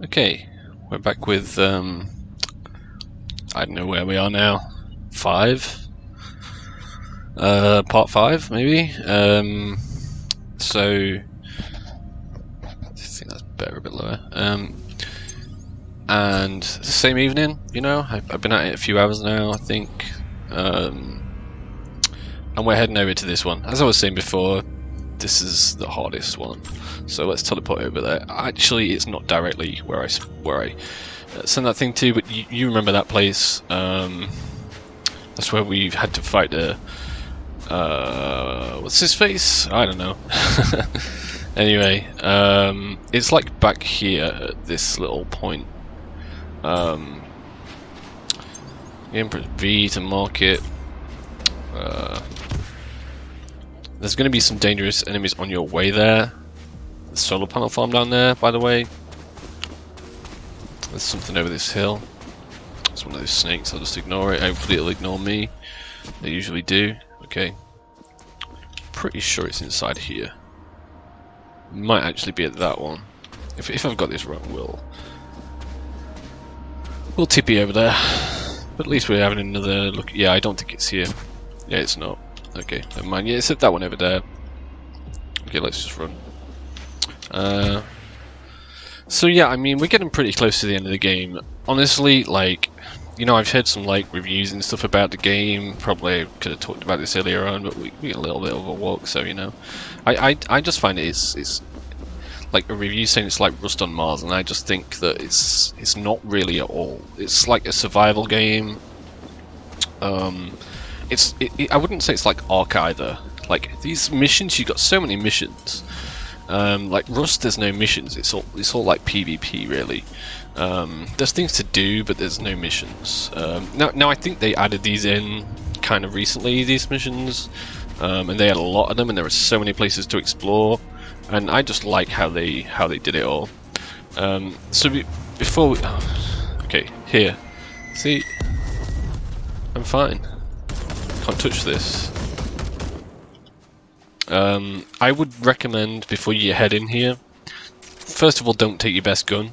Okay, we're back with, I don't know where we are now, 5? Part 5, maybe? So, I think that's better, a bit lower. And same evening, you know, I've been at it a few hours now, I think. And we're heading over to this one. As I was saying before, this is the hardest one. So let's teleport over there. Actually, it's not directly where I send that thing to, but you remember that place. That's where we've had to fight the... what's his face? I don't know. Anyway, it's like back here at this little point. Press V to mark it. There's going to be some dangerous enemies on your way there. The solar panel farm down there, by the way. There's something over this hill. It's one of those snakes, I'll just ignore it. Hopefully it'll ignore me. They usually do. Okay. Pretty sure it's inside here. Might actually be at that one. If I've got this right, we'll tippy over there. But at least we're having another look. Yeah, I don't think it's here. Yeah, it's not. Okay, never mind. Yeah, it's at that one over there. Okay, let's just run. So yeah, I mean, we're getting pretty close to the end of the game. Honestly, like, you know, I've heard some like reviews and stuff about the game. Probably could have talked about this earlier on, but we get a little bit of a walk, so you know, I just find it's like a review saying it's like Rust on Mars, and I just think that it's not really at all. It's like a survival game. I wouldn't say it's like Ark either. Like these missions, you got so many missions. Like Rust, there's no missions. It's all like PvP really. There's things to do, but there's no missions. Now I think they added these in kind of recently, these missions, and they had a lot of them, and there are so many places to explore. And I just like how they did it all. So before we, okay, here, see, I'm fine. Can't touch this. I would recommend before you head in here, first of all, don't take your best gun,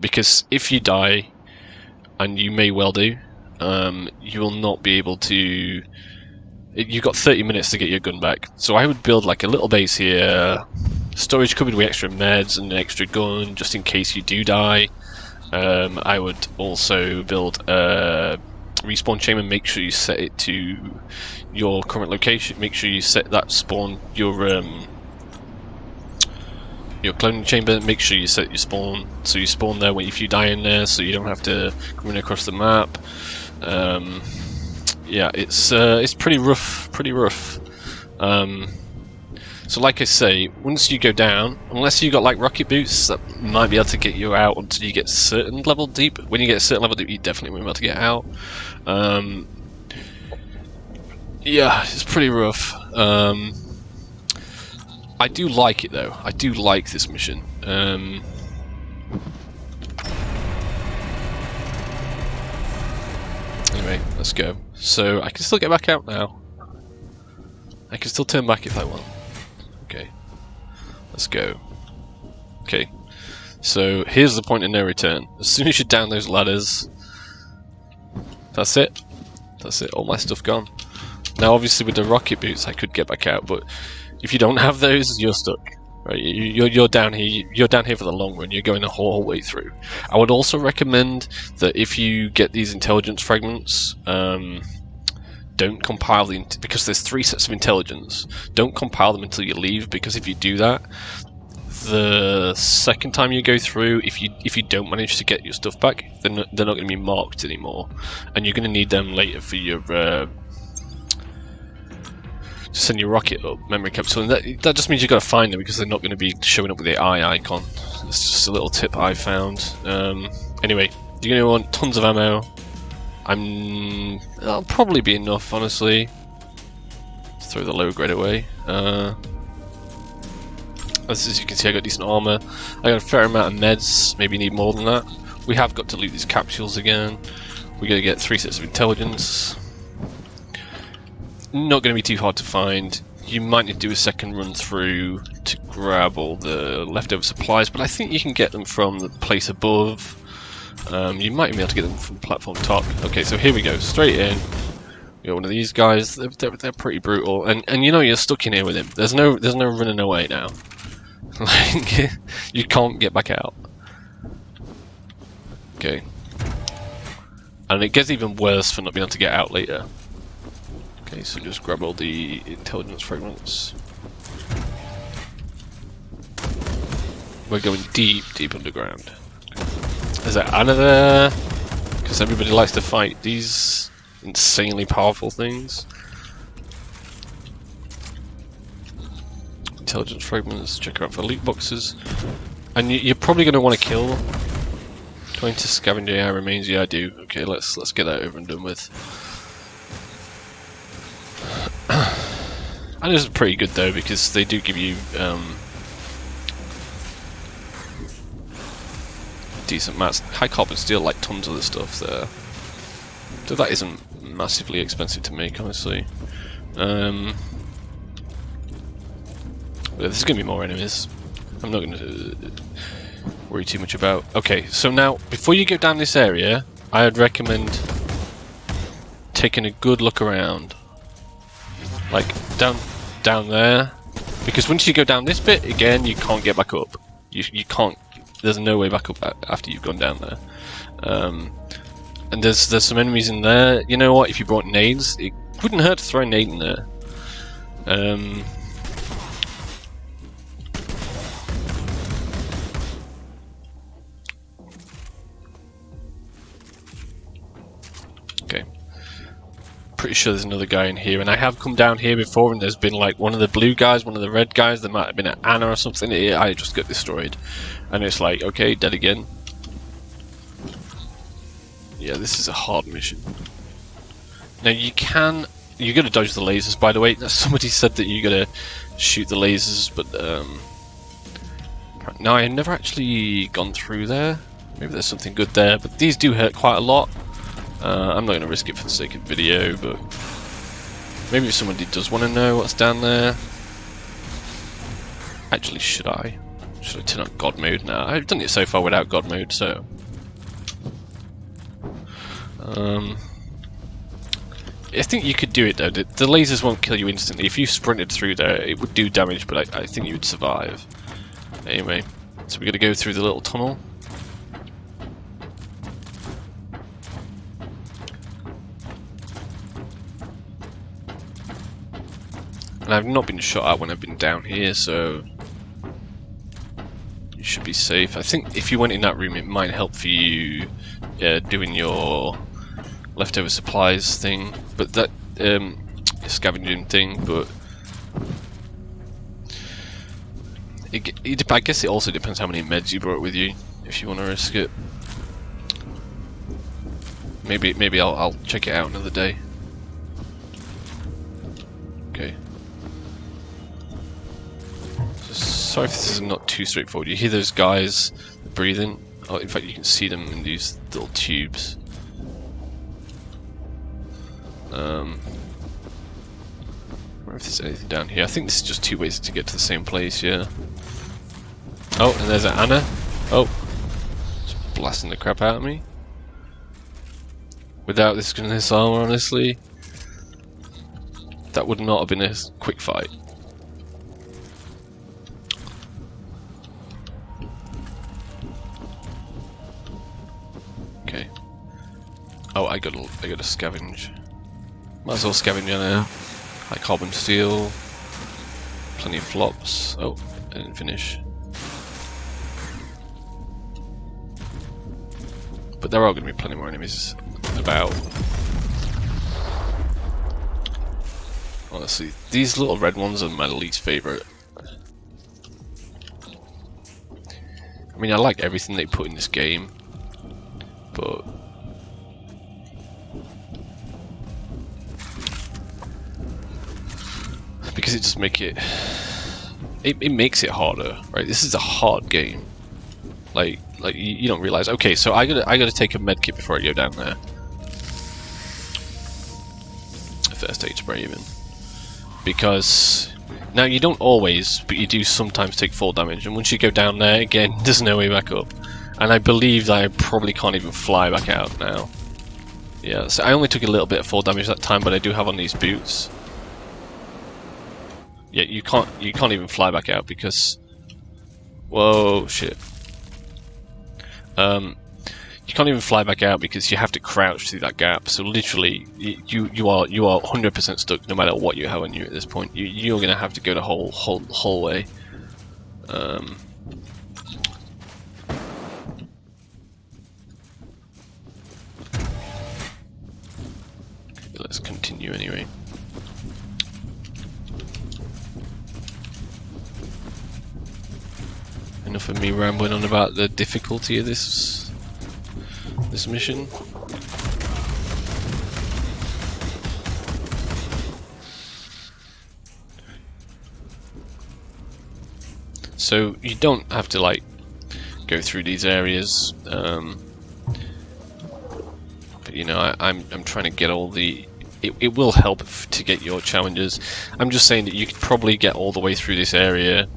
because if you die, and you may well do, you will not be able to. You've got 30 minutes to get your gun back. So I would build like a little base here, storage cupboard with extra meds and an extra gun, just in case you do die. I would also build a respawn chamber. Make sure you set it to your current location. Make sure you set that spawn your cloning chamber. Make sure you set your spawn so you spawn there when if you die in there, so you don't have to run across the map. Yeah, it's pretty rough. So like I say, once you go down, unless you got like rocket boots, that might be able to get you out until you get certain level deep. When you get a certain level deep, you definitely won't be able to get out. Yeah, it's pretty rough. I do like it though. I do like this mission. Anyway, let's go. So I can still get back out now. I can still turn back if I want. Okay, let's go. Okay, so here's the point of no return. As soon as you're down those ladders, that's it. That's it. All my stuff gone. Now, obviously, with the rocket boots, I could get back out, but if you don't have those, you're stuck. Right, you're down here. You're down here for the long run. You're going the whole way through. I would also recommend that if you get these intelligence fragments, don't compile them because there's 3 sets of intelligence. Don't compile them until you leave, because if you do that, the second time you go through, if you don't manage to get your stuff back, then they're not going to be marked anymore, and you're going to need them later for your. Send your rocket up, memory capsule, and that just means you've got to find them because they're not going to be showing up with the eye icon. It's just a little tip I found. Anyway, you're going to want tons of ammo. That'll probably be enough, honestly. Let's throw the low grade away. As you can see, I got decent armor. I got a fair amount of meds. Maybe need more than that. We have got to loot these capsules again. We're going to get 3 sets of intelligence. Not going to be too hard to find. you might need to do a second run through to grab all the leftover supplies, but I think you can get them from the place above. You might even be able to get them from the platform top. Okay, so here we go, straight in. We got one of these guys. They're pretty brutal, and you know you're stuck in here with him. There's no running away now. Like you can't get back out. Okay, and it gets even worse for not being able to get out later. Okay, so just grab all the intelligence fragments. We're going deep underground. Is there Anna there? Because everybody likes to fight these insanely powerful things. Intelligence fragments, check out for loot boxes. And you're probably going to want to kill. Going to Scavenging remains, yeah I do. Okay, let's get that over and done with. And this is pretty good though, because they do give you decent mats. High carbon steel, like tons of the stuff there. So that isn't massively expensive to make, honestly. But there's going to be more enemies. I'm not going to worry too much about. Okay, so now before you go down this area, I would recommend taking a good look around, like down there, because once you go down this bit again, you can't get back up. You can't. There's no way back up after you've gone down there. And there's some enemies in there. You know what? If you brought nades, it wouldn't hurt to throw a nade in there. Okay. Pretty sure there's another guy in here, and I have come down here before, and there's been like one of the blue guys, one of the red guys. There might have been an Anna or something. I just got destroyed, and it's like, okay, dead again. Yeah, this is a hard mission. Now you gotta dodge the lasers, by the way. Somebody said that you gotta shoot the lasers, but no, I've never actually gone through there. Maybe there's something good there, but these do hurt quite a lot. I'm not gonna risk it for the sake of video, but maybe if somebody does want to know what's down there. Actually, should I turn on God mode now? I've done it so far without God mode, so. I think you could do it though. The lasers won't kill you instantly. If you sprinted through there, it would do damage, but I think you would survive. Anyway, so we're gonna go through the little tunnel. And I've not been shot at when I've been down here, so you should be safe. I think if you went in that room, it might help for you doing your leftover supplies thing, but that scavenging thing. But I guess it also depends how many meds you brought with you. If you want to risk it, maybe I'll check it out another day. Okay. Sorry if this is not too straightforward. You hear those guys breathing? Oh, in fact, you can see them in these little tubes. I wonder if there's anything down here. I think this is just two ways to get to the same place, yeah. Oh, and there's an Anna. Oh, just blasting the crap out of me. Without this armor, honestly, that would not have been a quick fight. Okay. Oh, I gotta scavenge. Might as well scavenge now. High carbon steel. Plenty of flops. Oh, I didn't finish. But there are going to be plenty more enemies about. Honestly, these little red ones are my least favourite. I mean, I like everything they put in this game, but because it just makes it makes it harder, right? This is a hard game. Like you don't realize. Okay, so I gotta take a med kit before I go down there. A first aid spray even, because Now, you don't always, but you do sometimes take fall damage, and once you go down there, again, there's no way back up. And I believe that I probably can't even fly back out now. Yeah, so I only took a little bit of fall damage that time, but I do have on these boots. Yeah, you can't even fly back out because... Whoa, shit. You can't even fly back out because you have to crouch through that gap. So literally, you are 100% stuck no matter what you have on you at this point. You're gonna have to go the whole way. Let's continue anyway. Enough of me rambling on about the difficulty of this mission. So you don't have to like go through these areas, but you know I'm trying to get all the. It will help to get your challenges. I'm just saying that you could probably get all the way through this area.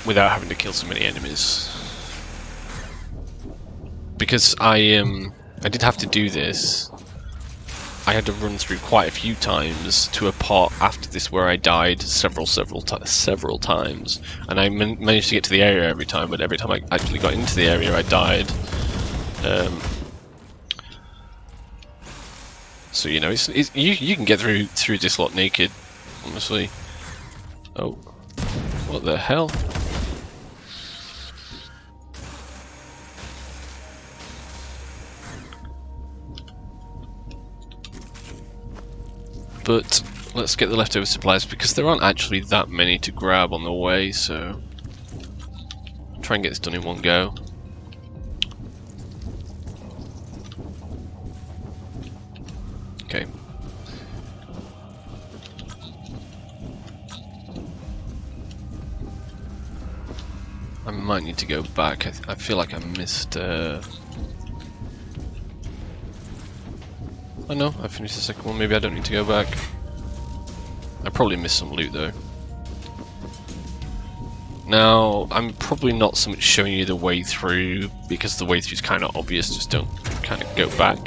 Without having to kill so many enemies, because I did have to do this. I had to run through quite a few times to a part after this where I died several times, and I managed to get to the area every time. But every time I actually got into the area, I died. So you know, you can get through this lot naked, honestly. Oh, what the hell? But let's get the leftover supplies because there aren't actually that many to grab on the way, so I'll try and get this done in one go. Okay. I might need to go back. I feel like I missed... Oh no, I finished the second one, maybe I don't need to go back. I probably missed some loot though. Now, I'm probably not so much showing you the way through, because the way through is kind of obvious, just don't kind of go back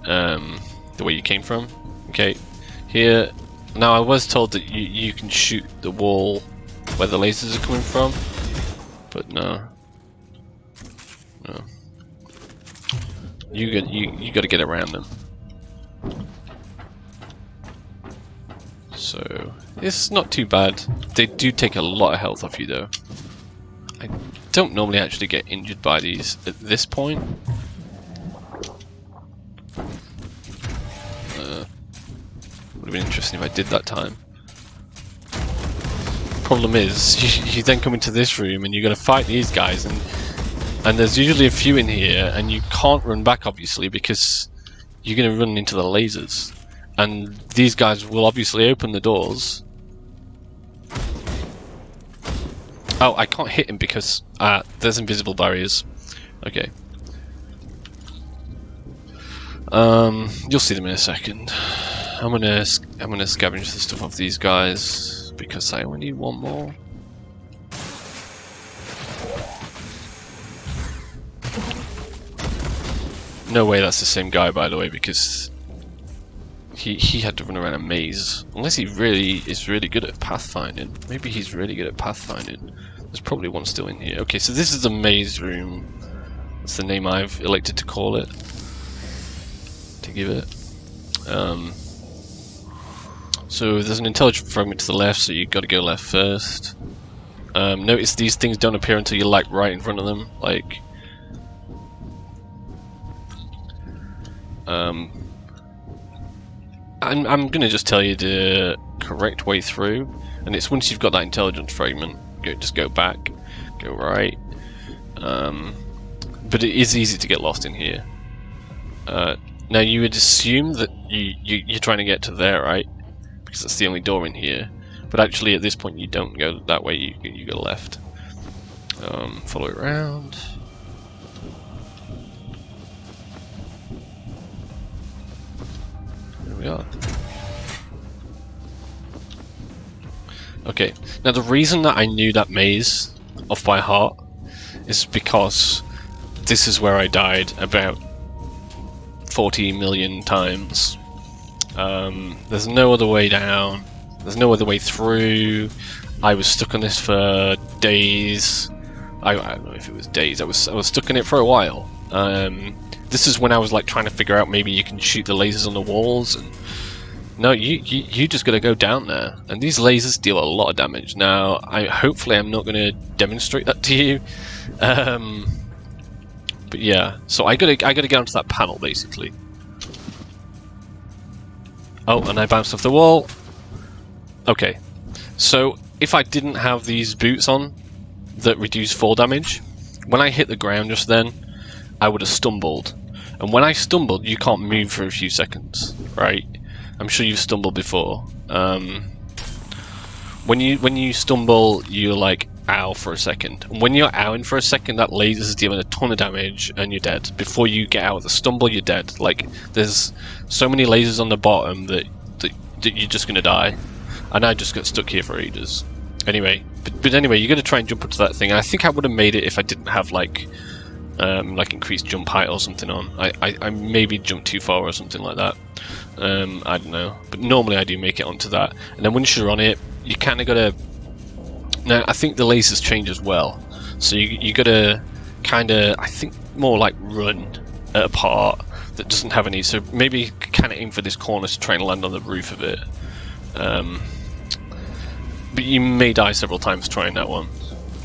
the way you came from. Okay, here, now I was told that you can shoot the wall where the lasers are coming from, but no. No. You got to get around them. So, it's not too bad. They do take a lot of health off you though. I don't normally actually get injured by these at this point. Would have been interesting if I did that time. Problem is, you then come into this room and you're going to fight these guys, and there's usually a few in here, and you can't run back obviously because you're going to run into the lasers. And these guys will obviously open the doors. Oh, I can't hit him because there's invisible barriers. Okay. You'll see them in a second. I'm gonna scavenge the stuff off these guys because I only need one more. No way that's the same guy, by the way, because he had to run around a maze. Unless he really is really good at pathfinding. Maybe he's really good at pathfinding. There's probably one still in here. Okay, so this is the maze room. That's the name I've elected to call it. To give it. So there's an intelligent fragment to the left, so you've got to go left first. Notice these things don't appear until you're like right in front of them. Like. I'm gonna just tell you the correct way through, and it's once you've got that intelligence fragment, just go back, go right. But it is easy to get lost in here. Now you would assume that you're trying to get to there, right? Because that's the only door in here. But actually, at this point, you don't go that way. You go left. Follow it around. we are. Okay, now the reason that I knew that maze off by heart is because this is where I died about 40 million times. There's no other way down, there's no other way through. I was stuck on this for days. I don't know if it was days, I was stuck in it for a while. This is when I was like trying to figure out maybe you can shoot the lasers on the walls, and no, you just gotta go down there, and these lasers deal a lot of damage. Now, hopefully I'm not gonna demonstrate that to you, but yeah. So I gotta get onto that panel basically. Oh, and I bounced off the wall. Okay, so if I didn't have these boots on that reduce fall damage, when I hit the ground just then, I would have stumbled, and when I stumbled, you can't move for a few seconds, right? I'm sure you've stumbled before. When you stumble, you're like ow for a second. And when you're owing for a second, that laser is dealing a ton of damage, and you're dead. Before you get out of the stumble, you're dead. Like there's so many lasers on the bottom that you're just gonna die. And I just got stuck here for ages. Anyway, but anyway, you got to try and jump up to that thing. I think I would have made it if I didn't have like increased jump height or something on. I maybe jumped too far or something like that. I don't know, but normally I do make it onto that. And then once you're on it, you kind of gotta. Now I think the lasers change as well, so you gotta kind of, I think, more like run at a part that doesn't have any. So maybe kind of aim for this corner to try and land on the roof of it. But you may die several times trying that one.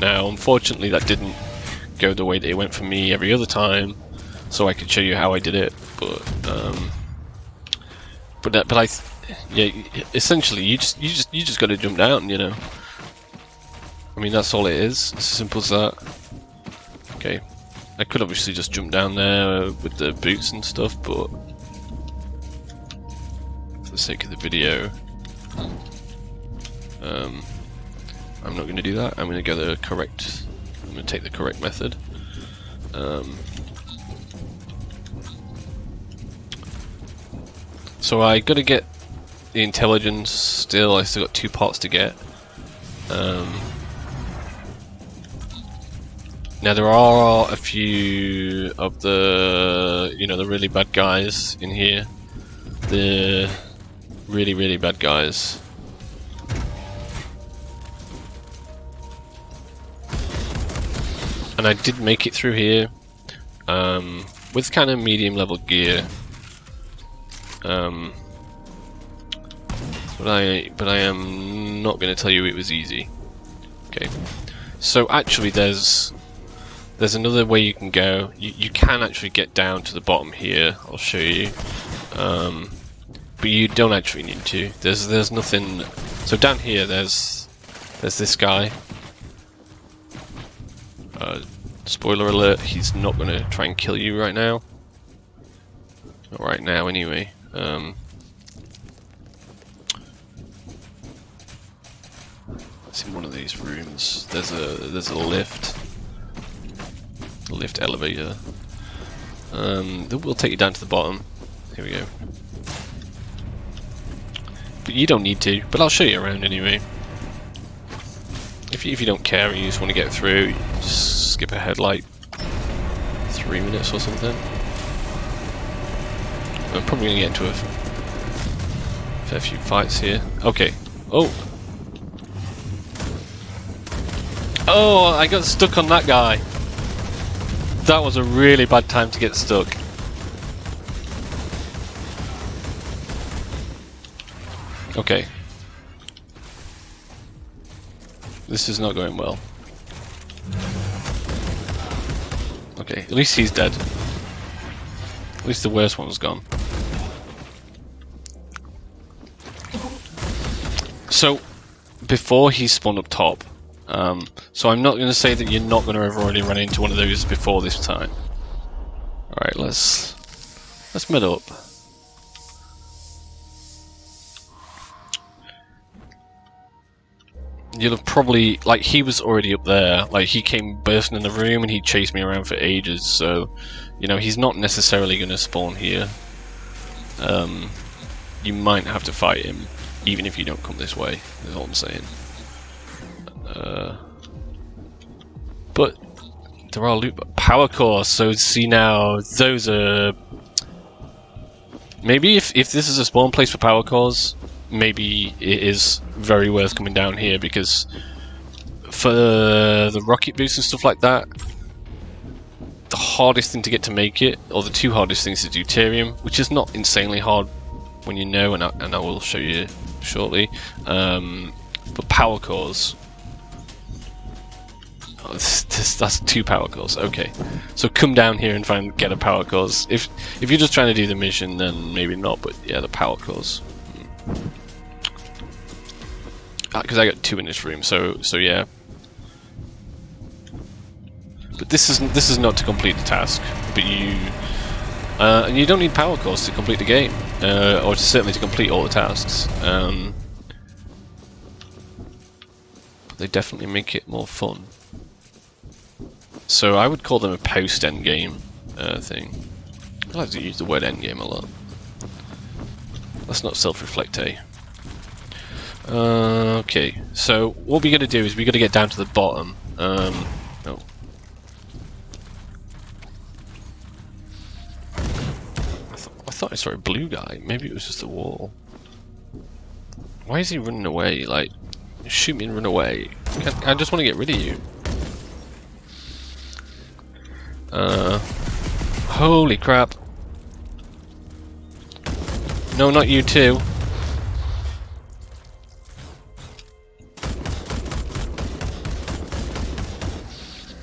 Now, unfortunately, that didn't go the way that it went for me every other time, so I could show you how I did it. But yeah, essentially, you just got to jump down, you know. I mean, that's all it is. It's as simple as that. Okay, I could obviously just jump down there with the boots and stuff, but for the sake of the video, I'm not going to do that. I'm going to go the correct. I'm going to take the correct method. So I got to get the intelligence. Still, I still got 2 parts to get. Now there are a few of the, the really bad guys in here. The really bad guys. And I did make it through here with kind of medium level gear, but I am not going to tell you it was easy. Okay, so actually there's another way you can go. You can actually get down to the bottom here. I'll show you, but you don't actually need to. There's nothing. So down here there's this guy. Spoiler alert, he's not going to try and kill you right now. Not right now, anyway. It's in one of these rooms. There's a lift. A lift elevator. That will take you down to the bottom. Here we go. But you don't need to, but I'll show you around anyway. If you don't care and you just want to get through, you just skip ahead like 3 minutes or something. I'm probably going to get into a fair few fights here. Okay. Oh! Oh, I got stuck on that guy. That was a really bad time to get stuck. Okay. This is not going well. Okay, at least he's dead. At least the worst one's gone. So, before he spawned up top, so I'm not going to say that you're not going to have already run into one of those before this time. Alright, let's meet up. You'll have probably, like, he was already up there. Like, he came bursting in the room and he chased me around for ages, so, he's not necessarily going to spawn here. you might have to fight him, even if you don't come this way, is all I'm saying. But there are loot power cores, so see now, those are... Maybe if this is a spawn place for power cores, maybe it is very worth coming down here, because for the rocket boost and stuff like that, the hardest thing to get to make it, or the two hardest things to do deuterium, which is not insanely hard when you know, and I will show you shortly, but power cores, oh, that's 2 power cores. Okay, so come down here and get a power cores. If you're just trying to do the mission, then maybe not, but yeah, the power cores. Because I got 2 in this room, so yeah. But this is not to complete the task, but and you don't need power cores to complete the game, or certainly to complete all the tasks. But they definitely make it more fun. So I would call them a post-end game thing. I like to use the word end game a lot. Let's not self-reflect, eh? Okay, so what we're gonna do is we're gonna get down to the bottom. Oh. I thought I saw a blue guy. Maybe it was just a wall. Why is he running away? Like, shoot me and run away. I just want to get rid of you. Holy crap. No, not you too.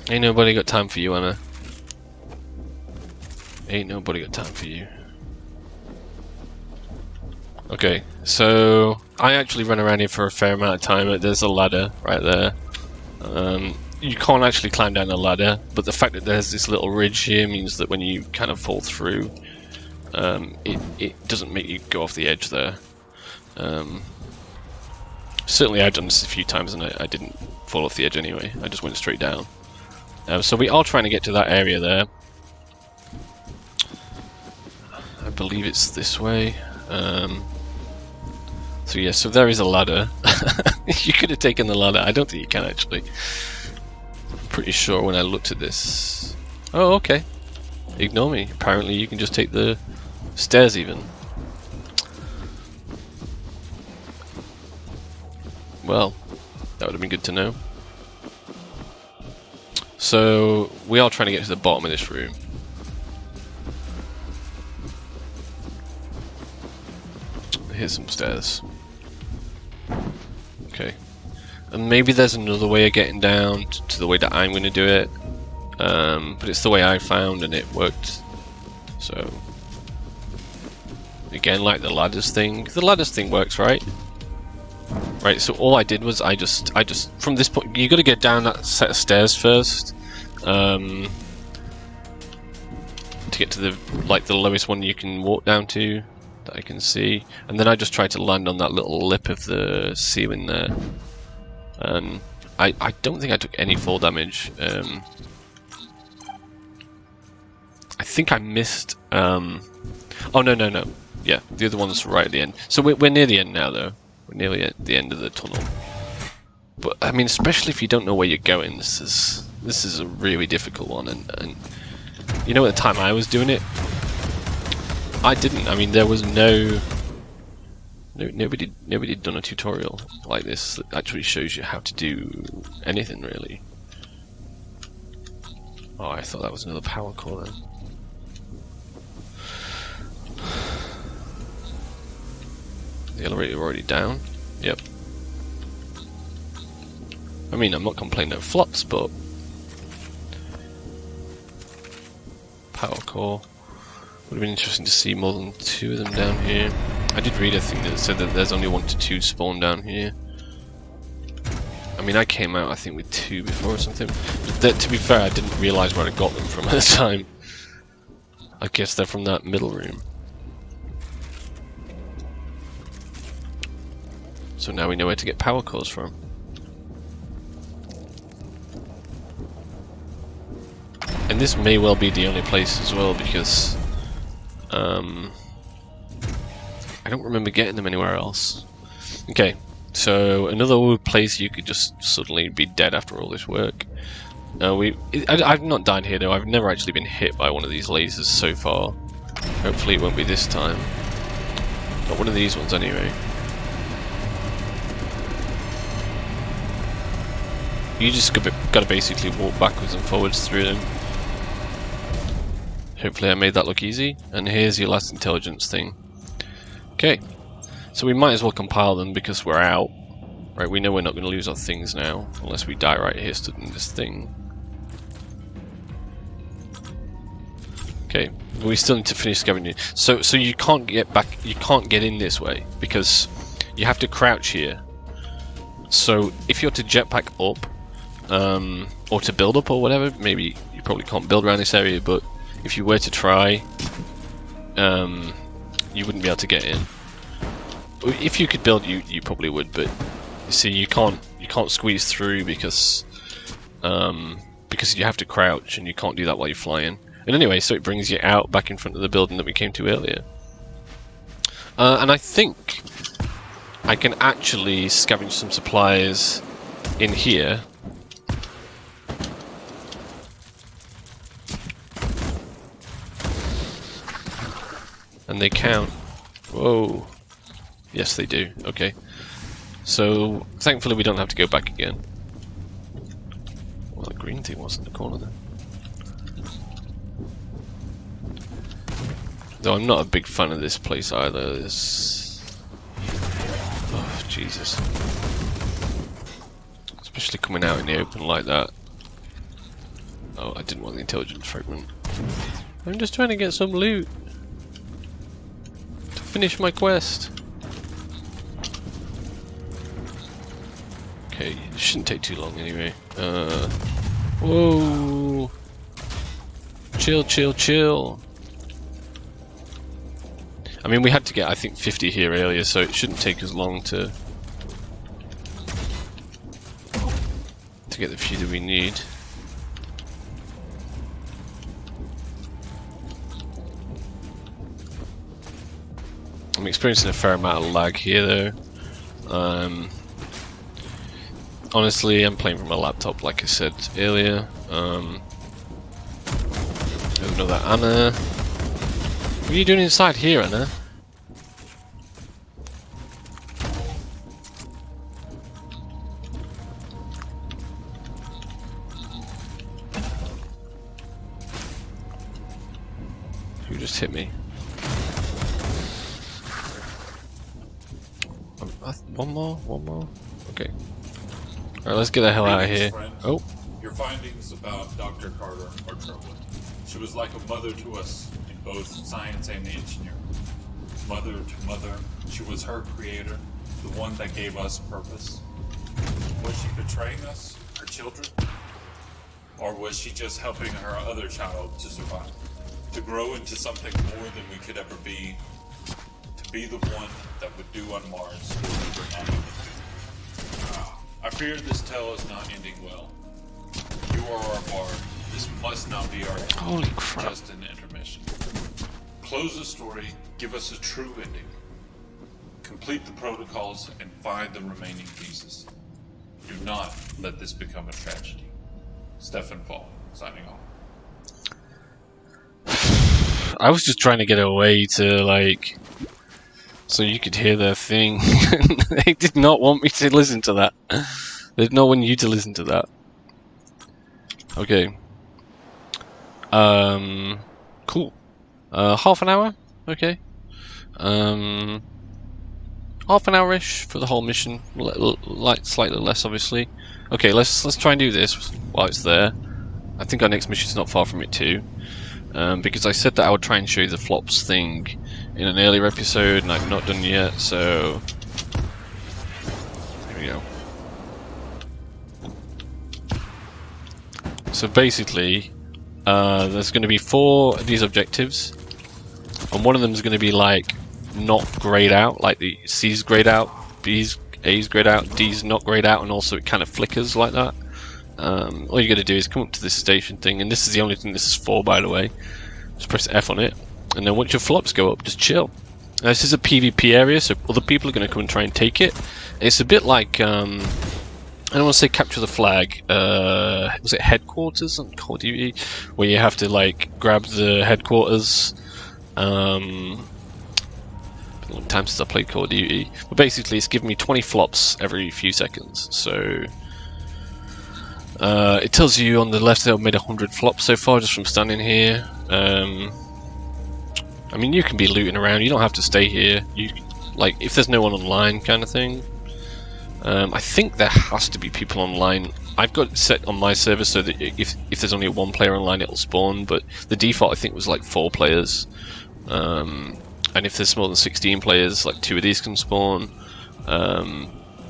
Ain't nobody got time for you, Anna. Ain't nobody got time for you. Okay, so I actually run around here for a fair amount of time. There's a ladder right there. You can't actually climb down the ladder, but the fact that there's this little ridge here means that when you kind of fall through, it doesn't make you go off the edge there. Certainly I've done this a few times and I didn't fall off the edge anyway. I just went straight down. So we are trying to get to that area there. I believe it's this way. So yeah, so there is a ladder. You could have taken the ladder. I don't think you can actually. I'm pretty sure when I looked at this. Oh, okay. Ignore me. Apparently you can just take the stairs even. Well, that would have been good to know. So we are trying to get to the bottom of this room. Here's some stairs. Okay. And maybe there's another way of getting down to the way that I'm going to do it. But it's the way I found and it worked. So again, like the ladders thing. The ladders thing works, right? Right, so all I did was I just from this point, you got to get down that set of stairs first. To get to the lowest one you can walk down to that I can see, and then I just try to land on that little lip of the ceiling there. I don't think I took any fall damage. I think I missed. Oh no. Yeah, the other one's right at the end. So we're near the end now, though. We're nearly at the end of the tunnel. But I mean, especially if you don't know where you're going, this is a really difficult one. And you know, at the time I was doing it, I didn't. I mean, there was nobody done a tutorial like this that actually shows you how to do anything really. Oh, I thought that was another power core then. The elevator already down. Yep. I mean, I'm not complaining of flops, but power core would have been interesting to see more than 2 of them down here. I did read a thing that said that there's only 1 to 2 spawn down here. I mean, I came out I think with 2 before or something. But to be fair, I didn't realise where I got them from at the time. I guess they're from that middle room. So now we know where to get power cores from. And this may well be the only place as well, because I don't remember getting them anywhere else. Okay, so another place you could just suddenly be dead after all this work. I've not died here though. I've never actually been hit by one of these lasers so far. Hopefully it won't be this time. Not one of these ones anyway. You just gotta basically walk backwards and forwards through them. Hopefully I made that look easy. And here's your last intelligence thing. Okay, so we might as well compile them because we're out. Right, we know we're not going to lose our things now, unless we die right here stood in this thing. Okay, but we still need to finish scavenging. So you can't get back, you can't get in this way, because you have to crouch here. So if you're to jetpack up, or to build up or whatever, maybe you probably can't build around this area, but if you were to try, you wouldn't be able to get in. If you could build, you probably would, but you see, you can't squeeze through because you have to crouch, and you can't do that while you're flying. And anyway, so it brings you out back in front of the building that we came to earlier. And I think I can actually scavenge some supplies in here. And they count. Whoa. Yes, they do. Okay. So, thankfully we don't have to go back again. Well, the green thing was in the corner there. Though I'm not a big fan of this place either. Oh, Jesus. Especially coming out in the open like that. Oh, I didn't want the intelligence fragment. I'm just trying to get some loot. To finish my quest. Okay, it shouldn't take too long anyway. Whoa! Chill, chill, chill. I mean, we had to get, I think, 50 here earlier, so it shouldn't take as long to get the few that we need. I'm experiencing a fair amount of lag here, though. Honestly, I'm playing from a laptop, like I said earlier. Another Anna. What are you doing inside here, Anna? Who just hit me? One more? Okay. Alright, let's get the hell out of here. Friend, oh. Your findings about Dr. Carter are troubling. She was like a mother to us in both science and engineering. Mother to mother, she was her creator, the one that gave us purpose. Was she betraying us, her children? Or was she just helping her other child to survive? To grow into something more than we could ever be? To be the one that would do on Mars what we were not able to do? I fear this tale is not ending well. You are our bard. This must not be our end. Holy crap. Just an intermission. Close the story, give us a true ending. Complete the protocols and find the remaining pieces. Do not let this become a tragedy. Stefan Fall, signing off. I was just trying to get away to, like, so you could hear their thing. They did not want me to listen to that. They did not want you to listen to that. Okay. Cool. Half an hour? Okay. Half an hour-ish for the whole mission. Like slightly less, obviously. Okay, let's try and do this while it's there. I think our next mission's not far from it too. Because I said that I would try and show you the flops thing in an earlier episode, and I've not done yet, so here we go. So basically, there's going to be 4 of these objectives, and one of them is going to be like not grayed out, like the C's grayed out, B's, A's grayed out, D's not grayed out, and also it kind of flickers like that. All you got to do is come up to this station thing, and this is the only thing this is for, by the way. Just press F on it, and then once your flops go up, just chill. This is a PvP area, so other people are going to come and try and take it. It's a bit like, I don't want to say capture the flag, was it headquarters on Call of Duty? Where you have to, like, grab the headquarters. Been a long time since I played Call of Duty. But basically, it's giving me 20 flops every few seconds, so... it tells you on the left that I've made 100 flops so far just from standing here. I mean, you can be looting around. You don't have to stay here. You like if there's no one online, kind of thing. I think there has to be people online. I've got it set on my server so that if there's only one player online, it'll spawn. But the default I think was like 4 players. And if there's more than 16 players, like 2 of these can spawn.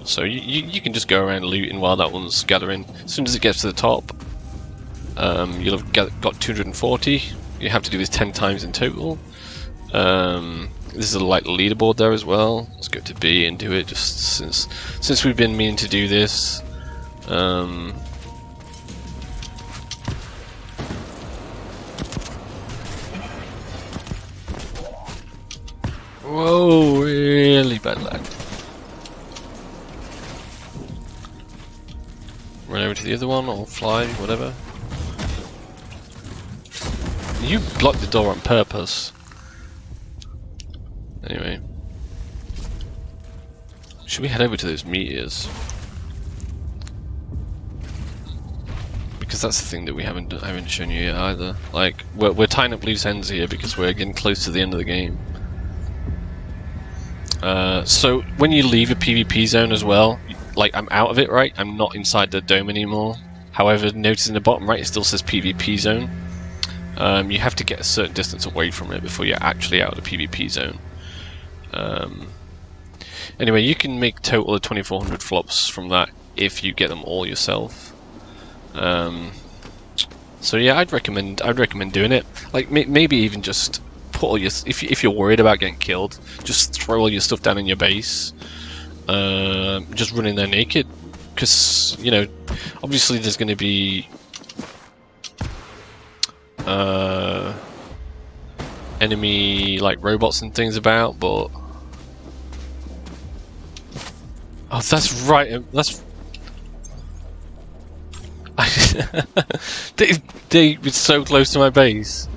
So you can just go around looting while that one's gathering. As soon as it gets to the top, you'll have got 240. You have to do this 10 times in total. This is a like leaderboard there as well. Let's go to B and do it just since we've been meaning to do this. Whoa, really bad lag. Run over to the other one or fly, whatever. You blocked the door on purpose. Anyway. Should we head over to those meteors? Because that's the thing that we haven't shown you yet either. Like, we're tying up loose ends here because we're getting close to the end of the game. So when you leave a PvP zone as well, like I'm out of it, right? I'm not inside the dome anymore. However, notice in the bottom right it still says PvP zone. You have to get a certain distance away from it before you're actually out of the PvP zone. Anyway, you can make a total of 2400 flops from that if you get them all yourself. So yeah, I'd recommend doing it. Like maybe even just put all your if you're worried about getting killed, just throw all your stuff down in your base. Just run in there naked, because you know, obviously there's going to be enemy like robots and things about, but oh, that's right. That's they were so close to my base.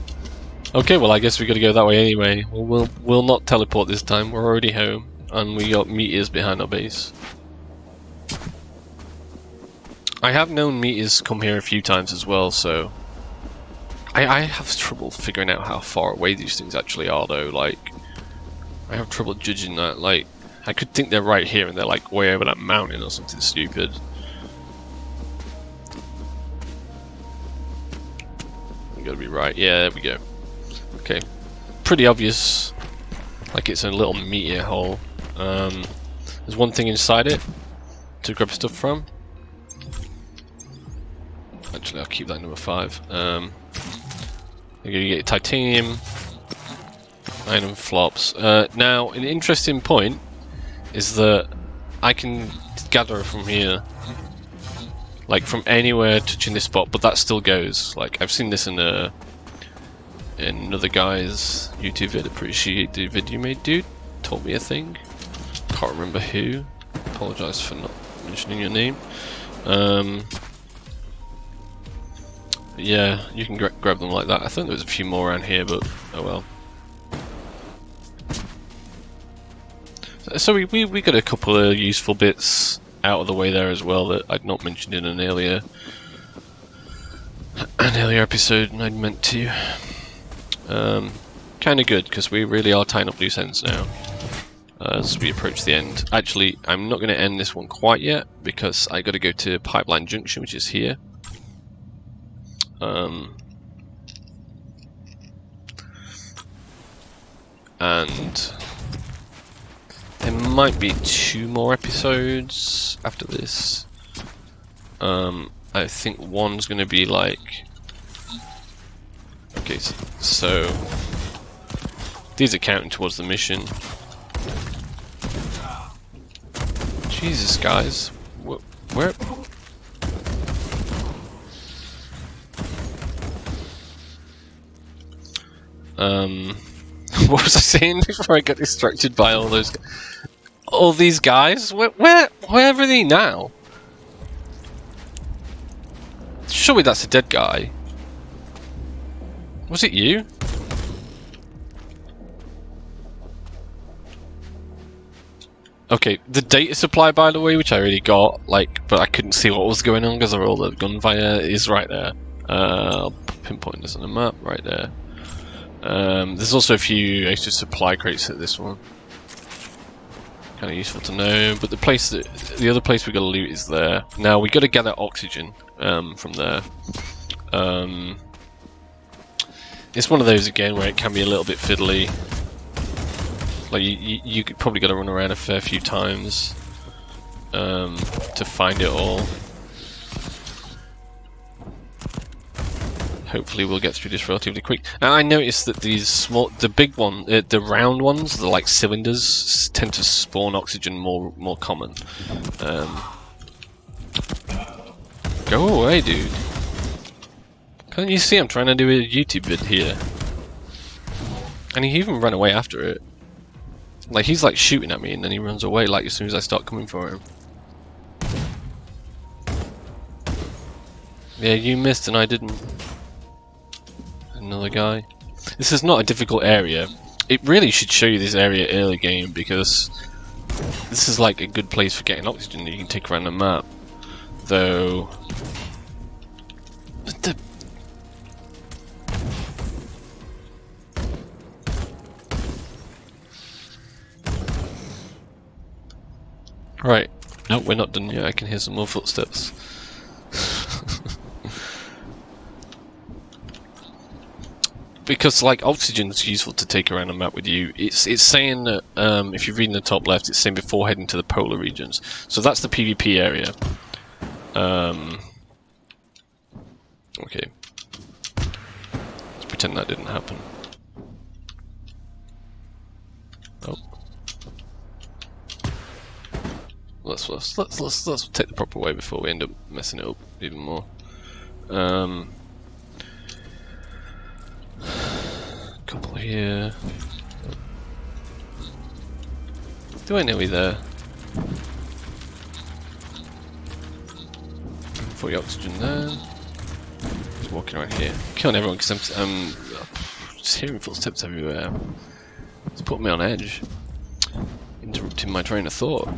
Okay, well I guess we got to go that way anyway. We'll not teleport this time. We're already home, and we got meteors behind our base. I have known meteors come here a few times as well, so I have trouble figuring out how far away these things actually are, though. Like, I have trouble judging that. Like, I could think they're right here and they're like way over that mountain or something stupid. We gotta be right. Yeah, there we go. Okay, pretty obvious. Like it's a little meteor hole. There's one thing inside it to grab stuff from. Actually, I'll keep that number 5. You're gonna get titanium, iron flops. Now, an interesting point is that I can gather from here, like from anywhere touching this spot, but that still goes. Like I've seen this in another guy's YouTube vid. Appreciate the vid you made, dude. Told me a thing. Can't remember who. Apologise for not mentioning your name. Yeah, you can grab them like that. I think there's a few more around here, but oh well. So we got a couple of useful bits out of the way there as well that I'd not mentioned in an earlier episode, and I'd meant to. Kind of good, because we really are tying up loose ends now as we approach the end. Actually, I'm not going to end this one quite yet because I got to go to Pipeline Junction, which is here. And there might be 2 more episodes after this. I think one's going to be like... Okay, so these are counting towards the mission. Jesus, guys. Where? What was I saying before I got distracted by all these guys? Where are they now? Surely that's a dead guy. Was it you? Okay, the data supply, by the way, which I already got, but I couldn't see what was going on because of all the gunfire, is right there. I'll pinpoint this on the map, right there. There's also a few extra supply crates at this one. Kind of useful to know, but the other place we got to loot is there. Now we got to gather oxygen from there. It's one of those again where it can be a little bit fiddly. Like you probably got to run around a fair few times to find it all. Hopefully we'll get through this relatively quick. And I noticed that the big one, the round ones, the like cylinders, tend to spawn oxygen more common. Go away, dude. Can't you see I'm trying to do a YouTube vid here? And he even ran away after it. Like, he's like shooting at me and then he runs away like as soon as I start coming for him. Yeah, you missed and I didn't. Another guy. This is not a difficult area. It really should show you this area early game because this is like a good place for getting oxygen that you can take around the map. Though... Right. No, we're not done yet. I can hear some more footsteps. Because like oxygen's useful to take around a map with you. It's saying that if you read in the top left, it's saying before heading to the polar regions. So that's the PvP area. Okay. Let's pretend that didn't happen. Oh. Let's take the proper way before we end up messing it up even more. Couple here. Do I know we're there? For the oxygen there. Just walking around here, killing everyone because I'm just hearing footsteps everywhere. It's putting me on edge, interrupting my train of thought.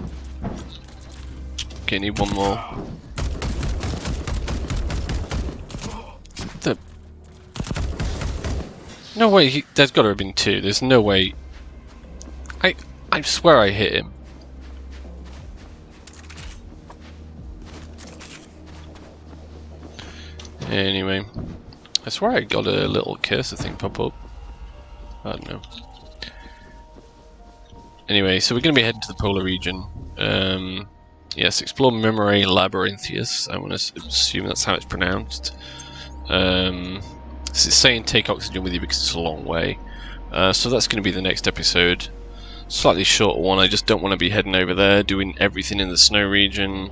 Okay, need one more. No way, there's got to have been two. There's no way. I swear I hit him. Anyway, I swear I got a little cursor thing pop up. I don't know. Anyway, so we're going to be heading to the polar region. Yes, explore Memory Labyrinthius. I want to assume that's how it's pronounced. It's saying take oxygen with you because it's a long way. So that's going to be the next episode. Slightly shorter one. I just don't want to be heading over there doing everything in the snow region.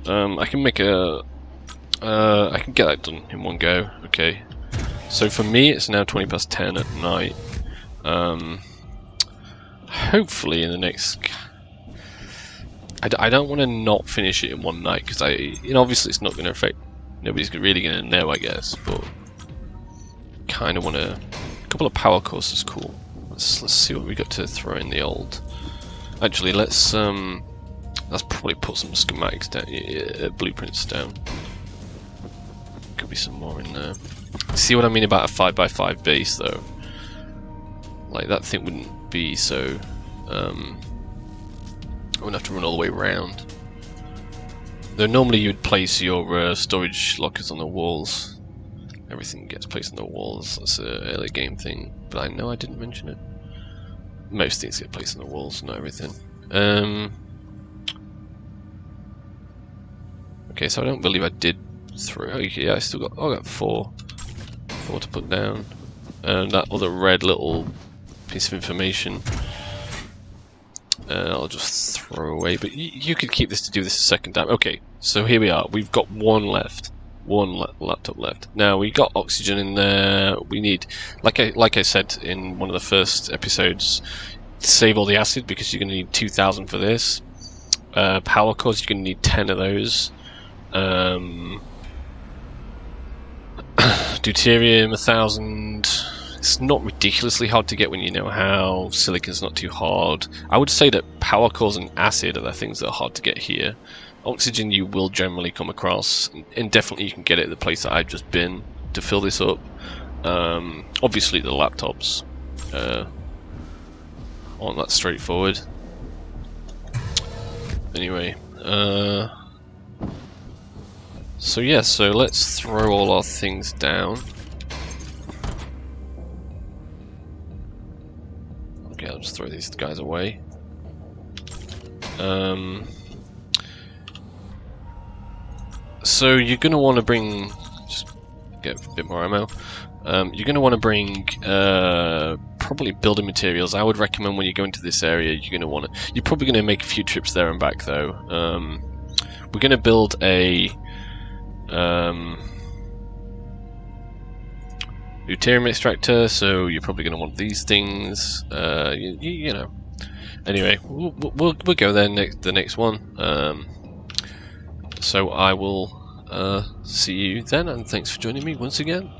I can make I can get that done in one go. Okay. So for me, it's now 10:20 at night. Hopefully in the next. I don't want to not finish it in one night because obviously it's not going to affect. Nobody's really going to know, I guess, but. Kind of want a couple of power cores is cool. Let's see what we got to throw in the old. Actually, let's probably put some schematics down, blueprints down. Could be some more in there. See what I mean about a 5x5 base though? Like that thing wouldn't be so. I wouldn't have to run all the way around. Though normally you'd place your storage lockers on the walls. Everything gets placed on the walls. That's an early game thing, but I know I didn't mention it. Most things get placed on the walls, not everything. Okay, so I don't believe I did throw. Oh, yeah, I still got. Oh, I got four to put down, and that other red little piece of information. I'll just throw away. But you could keep this to do this a second time. Okay, so here we are. We've got one left. one laptop left. Now we got oxygen in there. We need, like I said in one of the first episodes, save all the acid because you're going to need 2,000 for this. Power cores, you're going to need 10 of those. Deuterium 1,000. It's not ridiculously hard to get when you know how. Silicon's not too hard. I would say that power cores and acid are the things that are hard to get here. Oxygen you will generally come across, and definitely you can get it at the place that I've just been to fill this up. Obviously the laptops aren't that straightforward. Anyway, so yeah, so let's throw all our things down. Okay, I'll just throw these guys away. So you're going to want to bring, just get a bit more ammo, you're going to want to bring probably building materials. I would recommend when you go into this area, you're going to want to, you're probably going to make a few trips there and back though. We're going to build a deuterium extractor, so you're probably going to want these things, you know. Anyway, we'll go there the next one. So I will see you then, and thanks for joining me once again.